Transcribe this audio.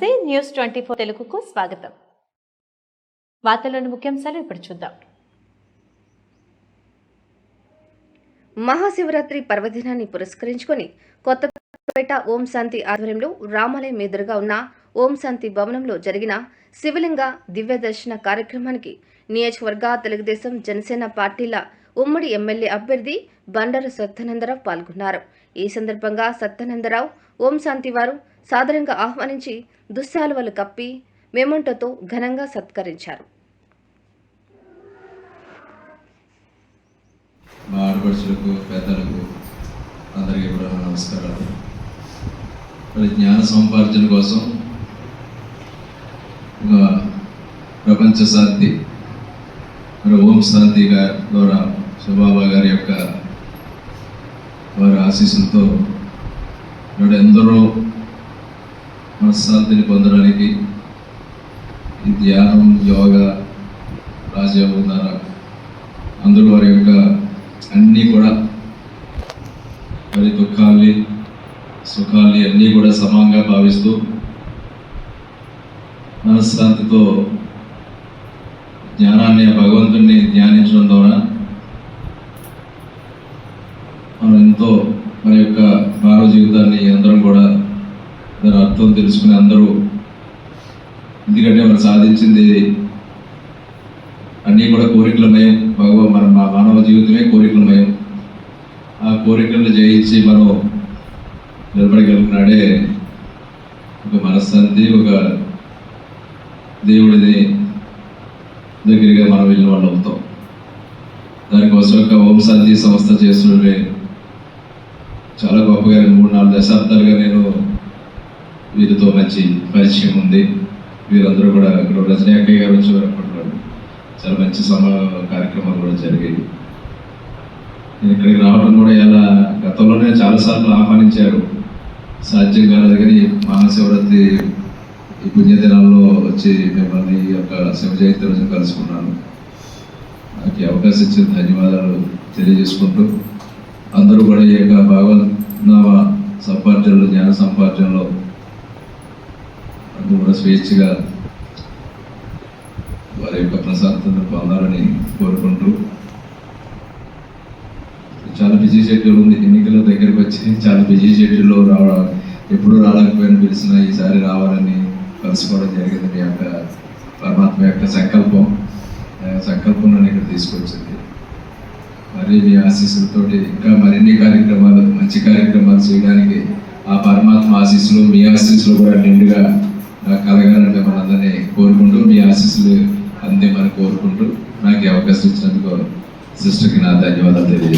News 24 తెలుగుకు స్వాగతం. వార్తల్లోని ముఖ్యాంశాలు ఇప్పుడు చూద్దాం. మహాశివరాత్రి పర్వదినాన్ని పురస్కరించుకొని కొత్తపేట ఓం శాంతి ఆధ్వర్యంలో రామాలయం ఎదురుగా ఉన్న ఓం శాంతి భవనంలో జరిగిన శివలింగ దివ్య దర్శన కార్యక్రమానికి నియోజకవర్గ తెలుగుదేశం జనసేన పార్టీల ఉమ్మడి ఎమ్మెల్యే అభ్యర్థి బండారు సత్యానందరావు పాల్గొన్నారు. ఈ సందర్భంగా సత్యానందరావు ఓం శాంతి వారు సాదరంగా ఆహ్వానించి దుశ్శాలువలు కప్పి మెమంటోతో ఘనంగా సత్కరించారు. మా ఆడపడుచులకు పెద్దలకు అందరికీ కూడా నమస్కారాలు. మరి జ్ఞాన సముపార్జన కోసం ప్రపంచ శాంతి మరి ఓం శాంతి గారి ద్వారా సుబాబా గారి యొక్క వారి ఆశీస్సులతో మరి ఎందరో మనశ్శాంతిని పొందడానికి ఈ ధ్యానం, యోగా, రాజయోగం ద్వారా అందరూ వారి యొక్క అన్నీ కూడా మరి దుఃఖాల్ని సుఖాల్ని అన్నీ కూడా సమానంగా భావిస్తూ మనశ్శాంతితో జ్ఞానాన్ని భగవంతుడిని ధ్యానించడం ద్వారా మనం ఎంతో మన యొక్క మానవ జీవితాన్ని అందరం కూడా దాని అర్థం తెలుసుకుని అందరూ, ఎందుకంటే మనం సాధించింది అన్నీ కూడా కోరికలమయం. మన మానవ జీవితమే కోరికలమయం. ఆ కోరికలను జయించి మనం నిలబడగలిగినాడే ఒక మనశ్శాంతి, ఒక దేవుడిని దగ్గరగా మనం వెళ్ళిన వాళ్ళు అవుతాం. దానికోసం ఒక ఓం శాంతి సంస్థ చేస్తుంటే చాలా గొప్పగా 3-4 దశాబ్దాలుగా నేను వీరితో మంచి పరిచయం ఉంది. వీరందరూ కూడా ఇక్కడ రజనీ అక్కయ్య గారు వచ్చి అనుకుంటున్నారు. చాలా మంచి కార్యక్రమాలు కూడా జరిగాయి. నేను ఇక్కడికి రావడం కూడా ఇలా గతంలోనే చాలాసార్లు ఆహ్వానించారు, సాధ్యం కాలేదు. కానీ మహాశివరాత్రి ఈ పుణ్యదినాల్లో వచ్చి మిమ్మల్ని ఈ యొక్క శివ జయంతి రోజు కలుసుకున్నాను. నాకు ఈ అవకాశం ఇచ్చిన ధన్యవాదాలు తెలియజేసుకుంటూ అందరూ కూడా ఈ యొక్క భాగవనామ సంపార్జనలో, జ్ఞాన సంపార్జనలో అందరూ కూడా స్వేచ్ఛగా వారి యొక్క ప్రశాంతతను పొందాలని కోరుకుంటూ, చాలా బిజీ షెడ్యూల్ ఉంది. ఎన్నికల దగ్గరకు వచ్చి చాలా బిజీ షెడ్యూల్లో ఎప్పుడూ రాలేకపోయినా పిలిచిన ఈసారి రావాలని కలుసుకోవడం జరిగింది. మీ యొక్క పరమాత్మ యొక్క సంకల్పం నన్ను ఇక్కడ తీసుకొచ్చింది. మరి మీ ఆశీస్సులతోటి ఇంకా మరిన్ని కార్యక్రమాలు, మంచి కార్యక్రమాలు చేయడానికి ఆ పరమాత్మ ఆశీస్సులు, మీ ఆశీస్సులు కూడా నిండుగా కలగాలని మనందరినీ కోరుకుంటూ, మీ ఆశీస్సులు అందేమని కోరుకుంటూ నాకు ఈ అవకాశం ఇచ్చినందుకు సిస్టర్కి నా ధన్యవాదాలు తెలియజేస్తాను.